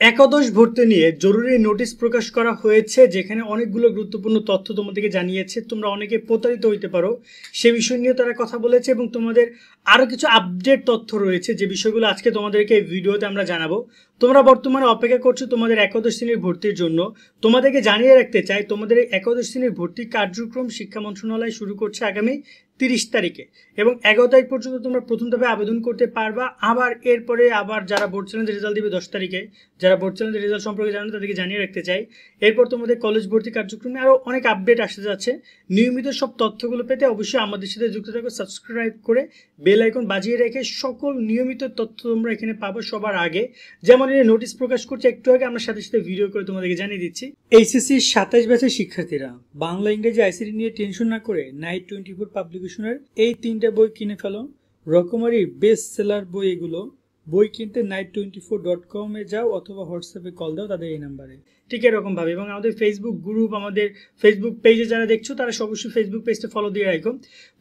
একাদশ ভর্তি নিয়ে জরুরি নোটিশ প্রকাশ করা হয়েছে, যেখানে অনেকগুলো গুরুত্বপূর্ণ তথ্য তোমাদেরকে জানিয়েছে। তোমরা অনেকে প্রতারিত হইতে পারো সে বিষয় নিয়ে তারা কথা বলেছে, এবং তোমাদের আরও কিছু আপডেট তথ্য রয়েছে যে বিষয়গুলো আজকে তোমাদেরকে এই ভিডিওতে আমরা জানাবো। তোমরা বর্তমানে অপেক্ষা করছো তোমাদের একাদশ শ্রেণীর ভর্তির জন্য। তোমাদেরকে জানিয়ে রাখতে চাই, তোমাদের একাদশ শ্রেণীর ভর্তির কার্যক্রম শিক্ষা মন্ত্রণালয় শুরু করছে আগামী 30 তারিখে, এবং 11 তারিখ পর্যন্ত তোমরা প্রথম ধাপে আবেদন করতে পারবা। আবার এরপরে যারা বোর্ড চ্যালেঞ্জের রেজাল্ট দিবে 10 তারিখে, যারা বোর্ড চ্যালেঞ্জের রেজাল্ট সম্পর্কে জানেন তাদেরকে জানিয়ে রাখতে চাই। এরপর তোমাদের কলেজ ভর্তি কার্যক্রমে আরও অনেক আপডেট আসতে যাচ্ছে। নিয়মিত সব তথ্যগুলো পেতে অবশ্যই আমাদের সাথে যুক্ত থাকো, সাবস্ক্রাইব করে বেল আইকন বাজিয়ে রেখে সকল নিয়মিত তথ্য তোমরা এখানে পাবো সবার আগে। যেমন এই নোটিশ প্রকাশ করছে একটু আগে, আমরা সাথে সাথে ভিডিও করে তোমাদেরকে জানিয়ে দিচ্ছি। এইচএসসি 27 ব্যাচের শিক্ষার্থীরা বাংলা ইংরেজি আইসিটি নিয়ে টেনশন না করে নাইট 24 পাবলিকেশনের এই 3টা বই কিনে ফেলো। রকমারির বেস্ট সেলার বই এগুলো। বই কিনতে night24.com যাও অথবা হোয়াটসঅ্যাপে কল দাও তাদের এই নাম্বারে। ঠিক এরকমভাবে, এবং আমাদের ফেসবুক গ্রুপ, আমাদের ফেসবুক পেজে যারা দেখছো তারা অবশ্যই ফেসবুক পেজটা ফলো দিয়ে রাখো।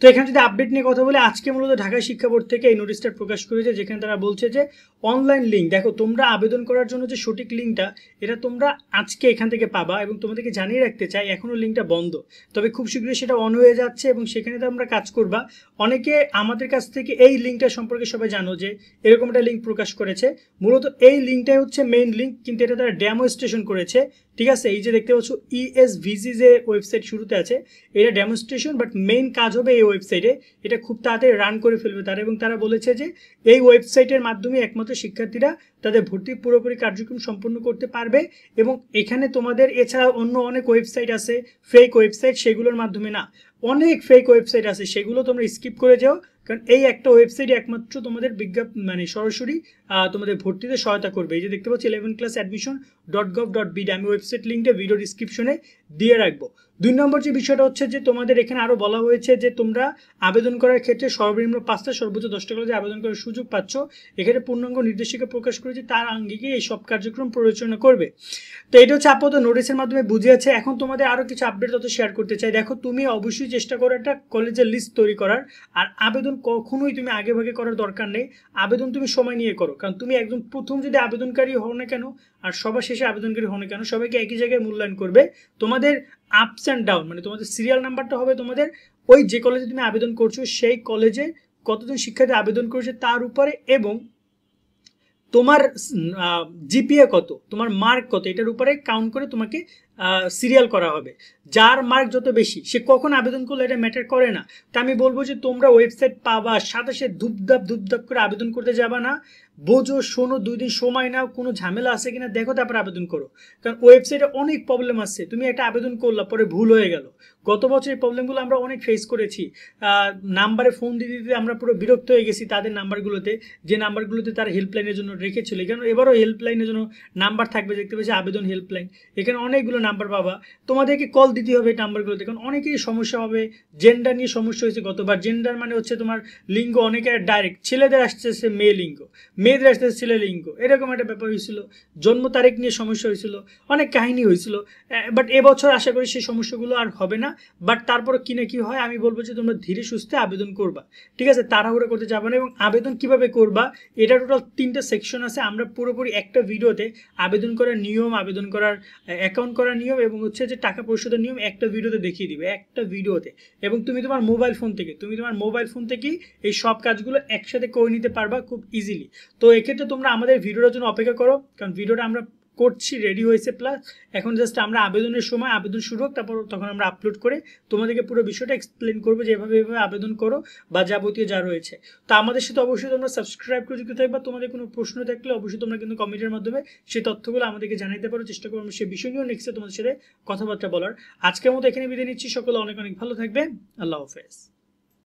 তো এখানে যদি আপডেট নিয়ে কথা বলে, আজকে মূলত ঢাকা শিক্ষা বোর্ড থেকে এই নোটিশটা প্রকাশ করেছে, যেখানে তারা বলছে যে অনলাইন লিঙ্ক, দেখো তোমরা আবেদন করার জন্য যে সঠিক লিঙ্কটা এটা তোমরা আজকে এখান থেকে পাবা, এবং তোমাদেরকে জানিয়ে রাখতে চাই এখনও লিঙ্কটা বন্ধ, তবে খুব শীঘ্রই সেটা অন হয়ে যাচ্ছে এবং সেখানে তোমরা কাজ করবা। অনেকে আমাদের কাছ থেকে এই লিঙ্কটা সম্পর্কে সবাই জানো যে এরকম একটা লিঙ্ক প্রকাশ করেছে। মূলত এই লিঙ্কটাই হচ্ছে মেইন লিঙ্ক, কিন্তু এটা তারা ডেমনস্ট্রেশন করেছে। ঠিক আছে, এই যে দেখতে পাচ্ছ ESVG যে ওয়েবসাইট শুরুতে আছে, এটা ডেমনস্ট্রেশন, বাট মেইন কাজ হবে এই ওয়েবসাইটে। এটা খুব তাড়াতাড়ি রান করে ফেলবে তারা, এবং তারা বলেছে যে এই ওয়েবসাইটের মাধ্যমে একমাত্র শিক্ষার্থীরা তাদের ভর্তির পুরোপুরি কার্যক্রম সম্পন্ন করতে পারবে। এবং এখানে তোমাদের এছাড়া অন্য অনেক ওয়েবসাইট আছে, ফেক ওয়েবসাইট, সেগুলোর মাধ্যমে না, অনেক ফেক ওয়েবসাইট আছে, সেগুলো তোমরা স্কিপ করে যাও, কারণ এই একটা ওয়েবসাইট একমাত্র তোমাদের মানে সরাসরি তোমাদের ভর্তিতে সহায়তা করবে। এই যে দেখতে পাচ্ছি 11classadmission.gov.bd, আমি ওয়েবসাইট লিঙ্কটা ভিডিও ডিসক্রিপশনে দিয়ে রাখবো। 2 নম্বর যে বিষয়টা হচ্ছে যে তোমাদের এখানে আরও বলা হয়েছে যে তোমরা আবেদন করার ক্ষেত্রে সর্বনিম্ন 5টা সর্বোচ্চ 10টা কলেজে আবেদন করার সুযোগ পাচ্ছ। এখানে পূর্ণাঙ্গ নির্দেশিকা প্রকাশ করেছে, তার আঙ্গিকে এই সব কার্যক্রম পরিচালনা করবে। তো এটা হচ্ছে আপাতত নোটিশের মাধ্যমে বুঝিয়েছে। এখন তোমাদের আরও কিছু আপডেট তথ্য শেয়ার করতে চাই। দেখো, তুমি অবশ্যই চেষ্টা করো একটা কলেজের লিস্ট তৈরি করার, আর আবেদন কখনোই তুমি আগে ভাগে করার দরকার নেই। আবেদন তুমি সময় নিয়ে করো, কারণ তুমি একদম প্রথম যদি আবেদনকারী হও না কেন আর সবার শেষে আবেদনকারী হও না কেন, সবাইকে একই জায়গায় মূল্যায়ন করবে। তোমাদের আপস অ্যান্ড ডাউন, মানে তোমাদের সিরিয়াল নাম্বারটা হবে তোমাদের ওই যে কলেজে তুমি আবেদন করছো সেই কলেজে কতজন শিক্ষার্থী আবেদন করেছে তার উপরে, এবং তোমার জিপিএ কত, তোমার মার্ক কত, এটার উপরে কাউন্ট করে তোমাকে সিরিয়াল করা হবে। যার মার্ক যত বেশি সে কখন আবেদন করলে এটা ম্যাটার করে না। তা আমি বলবো যে তোমরা ওয়েবসাইট পাবা, সাথে সাথে ধূপধাপ করে আবেদন করতে যাবা না। বোঝো, শোনো, 2 দিন সময় নাও, কোনো ঝামেলা আছে কিনা দেখো, তারপর আবেদন করো। কারণ ওয়েবসাইটে অনেক প্রবলেম আসছে, তুমি একটা আবেদন করলা পরে ভুল হয়ে গেল। গত বছর এই প্রবলেমগুলো আমরা অনেক ফেস করেছি। নাম্বারে ফোন দিতে দিতে আমরা পুরো বিরক্ত হয়ে গেছি তাদের নাম্বারগুলোতে, যে নাম্বারগুলোতে তার হেল্পলাইনের জন্য রেখেছিল। এখানে এবারও হেল্পলাইনের জন্য নাম্বার থাকবে, দেখতে পাচ্ছি আবেদন হেল্পলাইন, এখানে অনেকগুলো নাম্বার পাবা। তোমাদেরকে কল দিতে হবে এই নাম্বারগুলোতে, কারণ অনেকেরই সমস্যা হবে। জেন্ডার নিয়ে সমস্যা হয়েছে গতবার। জেন্ডার মানে হচ্ছে তোমার লিঙ্গ, অনেকের ডাইরেক্ট ছেলেদের আসতেছে মেয়ে লিঙ্গ, মেয়েদের আসতেছে ছেলে লিঙ্গ, এরকম একটা ব্যাপার হয়েছিল। জন্ম তারিখ নিয়ে সমস্যা হয়েছিল, অনেক কাহিনী হয়েছিল। বাট এবছর আশা করি সেই সমস্যাগুলো আর হবে না। বাট তারপরে কি না কি হয়, আমি বলবো যে তোমরা ধীরে সুস্থে আবেদন করবা, ঠিক আছে, তাড়াহুড়ো করতে যাবে না। এবং আবেদন কিভাবে করবা, এটা টোটাল 3টা সেকশন আছে। আমরা পুরোপুরি একটা ভিডিওতে আবেদন করার নিয়ম, আবেদন করার অ্যাকাউন্ট করার নিয়ম, এবং হচ্ছে যে টাকা পরিশোধের নিয়ম একটা ভিডিওতে দেখিয়ে দিবে, একটা ভিডিওতে। এবং তুমি তোমার মোবাইল ফোন থেকেই এই সব কাজগুলো একসাথে করে নিতে পারবা খুব ইজিলি। তো এক্ষেত্রে তোমরা আমাদের ভিডিওটার জন্য অপেক্ষা করো, কারণ ভিডিওটা আমরা করছি, রেডি হয়েছে, প্লাস এখন জাস্ট আমরা আবেদনের সময় আবেদন শুরু হোক, তারপর তখন আমরা আপলোড করে তোমাদেরকে পুরো বিষয়টা এক্সপ্লেন করবো যে এভাবে আবেদন করো বা যাবতীয় যা রয়েছে। তো আমাদের সাথে অবশ্যই তোমরা সাবস্ক্রাইব করে যুক্ত থাকবা। তোমাদের কোনো প্রশ্ন থাকলে অবশ্যই তোমরা কিন্তু কমেন্টের মাধ্যমে সেই তথ্যগুলো আমাদেরকে জানাতে পারো, চেষ্টা করবো আমরা সেই বিষয় নিয়েও নেক্সটে তোমাদের সাথে কথাবার্তা বলার। আজকের মতো এখানে বিদায় নিচ্ছি, সকলে অনেক অনেক ভালো থাকবে। আল্লাহ হাফেজ।